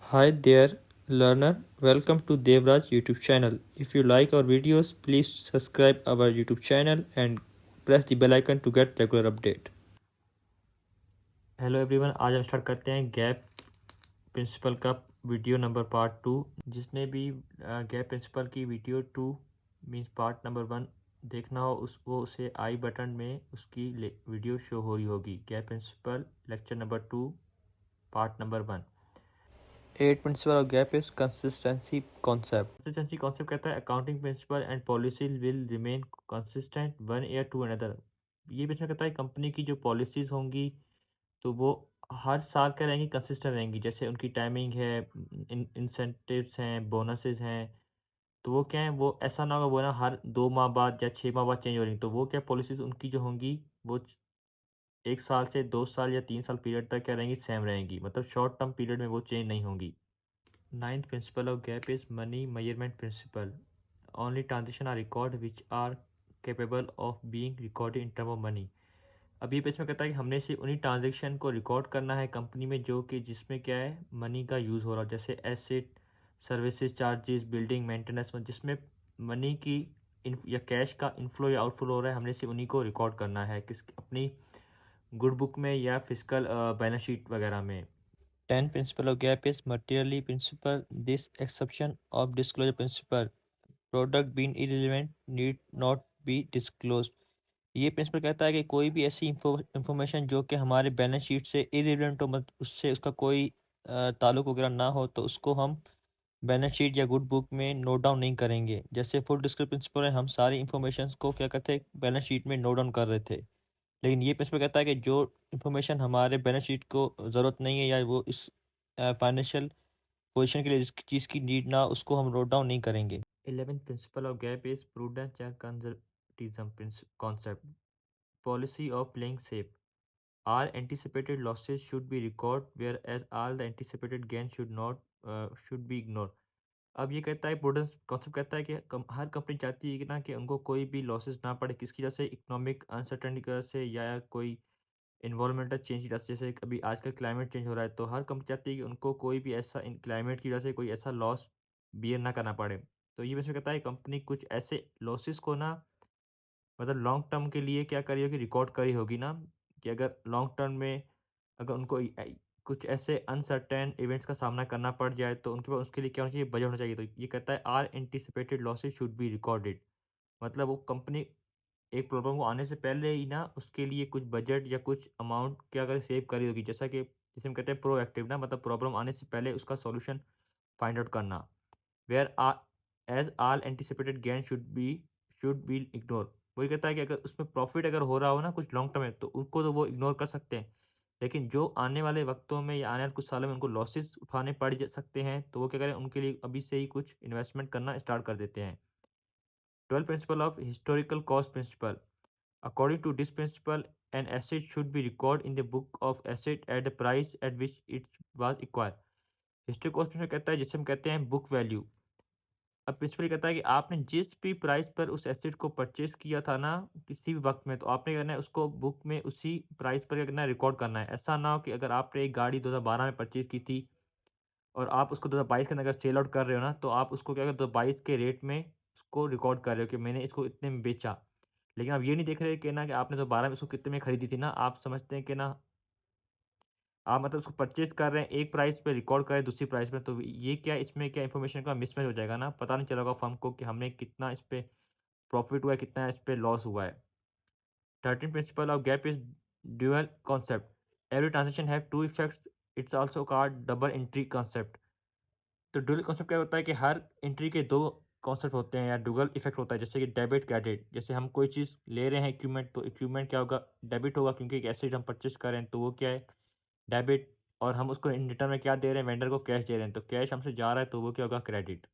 Hi there, learner. Welcome to Devraj YouTube channel. If you like our videos, please subscribe our YouTube channel and press the bell icon to get regular update. Hello everyone, आज हम start करते हैं gap principal का video number part 2। जिसने भी gap principal की video 2 means part number 1 देखना हो उसको उसे आई बटन में उसकी वीडियो शो हो रही होगी। GAAP principle lecture number 2 part number 1। Eight principle of GAAP is consistency concept. Consistency concept कहता है accounting principle and policies will remain consistent one year to another. ये प्रिंसिपल कहता है कंपनी की जो पॉलिसीज होंगी तो वो हर साल क्या रहेंगी, कंसिस्टेंट रहेंगी। जैसे उनकी टाइमिंग है, इंसेंटिव्स हैं, बोनसेस हैं, तो वो क्या है, वो ऐसा ना होगा वो ना हर 2 माह बाद या 6 माह बाद चेंज हो रही। तो वो क्या पॉलिसीज उनकी जो होंगी वो 1 साल से 2 साल या 3 साल पीरियड तक क्या रहेंगी, सेम रहेंगी। मतलब शॉर्ट टर्म पीरियड में वो चेंज नहीं होंगी। Ninth principle of gap is money measurement principle. Only transactions are recorded which are capable of being recorded in term of money. अब ये इसमें कहता है कि हमने सिर्फ उन्हीं ट्रांजेक्शन को रिकॉर्ड करना है कंपनी में जो कि जिसमें क्या है मनी का यूज़ हो रहा हो। जैसे asset, services charges, building maintenance, जिसमें मनी की या कैश का इनफ्लो या आउटफ्लो हो रहा है, हमने सिर्फ उन्हीं को रिकॉर्ड करना है किस अपनी गुड बुक में या फिजिकल बैलेंस शीट वगैरह में। 10 principle of gap is materially principle. This exception of disclosure principle, product being irrelevant need not be disclosed. ये प्रिंसिपल कहता है कि कोई भी ऐसी इंफॉर्मेशन जो कि हमारे बैलेंस शीट से इरिलेवेंट हो, मतलब उससे उसका कोई ताल्लुक वगैरह ना हो, तो उसको हम बैलेंस शीट या गुड बुक में नोट डाउन नहीं करेंगे। जैसे फुल डिस्क्लोजर प्रिंसिपल है, हम सारी इंफॉर्मेशन को क्या करते हैं बैलेंस शीट में नोट डाउन कर रहे थे। लेकिन ये प्रिंसिपल कहता है कि जो इन्फॉर्मेशन हमारे बैलेंस शीट को ज़रूरत नहीं है या वो इस फाइनेंशियल पोजीशन के लिए जिस चीज़ की नीड ना उसको हम नोट डाउन नहीं करेंगे। 11th principal of GAAP is prudence and conservatism concept. Policy of playing safe. All anticipated losses should be recorded, whereas all the anticipated gain should be ignored. अब ये कहता है प्रूडेंस कॉन्सेप्ट कहता है कि हर company चाहती है कि ना कि उनको कोई भी लॉसेस ना पड़े, किसकी वजह से, इकोनॉमिक अनसर्टेनिटी की वजह से या कोई इन्वायरमेंटल चेंज की वजह से। जैसे अभी आजकल क्लाइमेट चेंज हो रहा है तो हर कंपनी चाहती है कि उनको कोई भी ऐसा क्लाइमेट की वजह से कोई ऐसा लॉस बियर ना करना पड़े। तो ये वैसे कहता है कंपनी कुछ ऐसे लॉसेस को ना मतलब लॉन्ग टर्म के लिए क्या करी होगी, रिकॉर्ड करी होगी ना, कि अगर लॉन्ग टर्म में अगर उनको कुछ ऐसे अनसर्टेन इवेंट्स का सामना करना पड़ जाए तो उनके पास उसके लिए क्या होना चाहिए, बजट होना चाहिए। तो ये कहता है are anticipated losses should be recorded. मतलब वो कंपनी एक प्रॉब्लम को आने से पहले ही ना उसके लिए कुछ बजट या कुछ अमाउंट क्या अगर सेव करी होगी। जैसा कि जिसे हम कहते हैं प्रोएक्टिव ना, मतलब प्रॉब्लम आने से पहले उसका सॉल्यूशन फाइंड आउट करना। Whereas all anticipated gain should be ignore. वही कहता है कि अगर उसमें प्रॉफिट अगर हो रहा हो ना कुछ लॉन्ग टर्म में तो उनको तो वो इग्नोर कर सकते हैं। लेकिन जो आने वाले वक्तों में या आने वाले कुछ सालों में उनको लॉसेस उठाने पड़ सकते हैं तो वो क्या करें, उनके लिए अभी से ही कुछ इन्वेस्टमेंट करना स्टार्ट कर देते हैं। 12 principle of historical cost principle. According to this principle, an asset should be recorded in the book of asset at the price at which it was acquired. History cost principle कहता है जिसे हम कहते हैं book value. अब principal कहता है कि आपने जिस भी प्राइस पर उस एसेट को परचेज किया था ना किसी भी वक्त में, तो आपने क्या करना है उसको बुक में उसी प्राइस पर क्या करना है, रिकॉर्ड करना है। ऐसा ना हो कि अगर आपने एक गाड़ी 2012 में परचेज की थी और आप उसको 2022 के अंदर अगर सेल आउट कर रहे हो ना तो आप उसको क्या कर 2022 के रेट में उसको रिकॉर्ड कर रहे हो कि मैंने इसको इतने में बेचा। लेकिन आप ये नहीं देख रहे कि ना कि आपने 2012 में उसको कितने में खरीदी थी ना, आप समझते हैं कि ना आप मतलब उसको परचेज कर रहे हैं एक प्राइस पे, रिकॉर्ड कर रहे हैं दूसरी प्राइस पे। तो ये क्या इसमें क्या इन्फॉर्मेशन का मिसमैच हो जाएगा ना, पता नहीं चलेगा फर्म को कि हमने कितना इस पे प्रॉफिट हुआ है, कितना इस पे लॉस हुआ है। 13 principle of GAAP is dual concept. Every transaction have two effects, it's also called double entry concept. तो ड्यूअल कॉन्सेप्ट क्या होता है कि हर एंट्री के दो कॉन्सेप्ट होते हैं या डुअल इफेक्ट होता है। जैसे कि डेबिट क्रेडिट, जैसे हम कोई चीज़ ले रहे हैं इक्विपमेंट तो इक्विपमेंट क्या होगा, डेबिट होगा क्योंकि एक एसेट हम परचेज कर रहे हैं तो वो क्या है, डेबिट। और हम उसको इन रिटर्न में क्या दे रहे हैं, वेंडर को कैश दे रहे हैं तो कैश हमसे जा रहा है तो वो क्या होगा, क्रेडिट।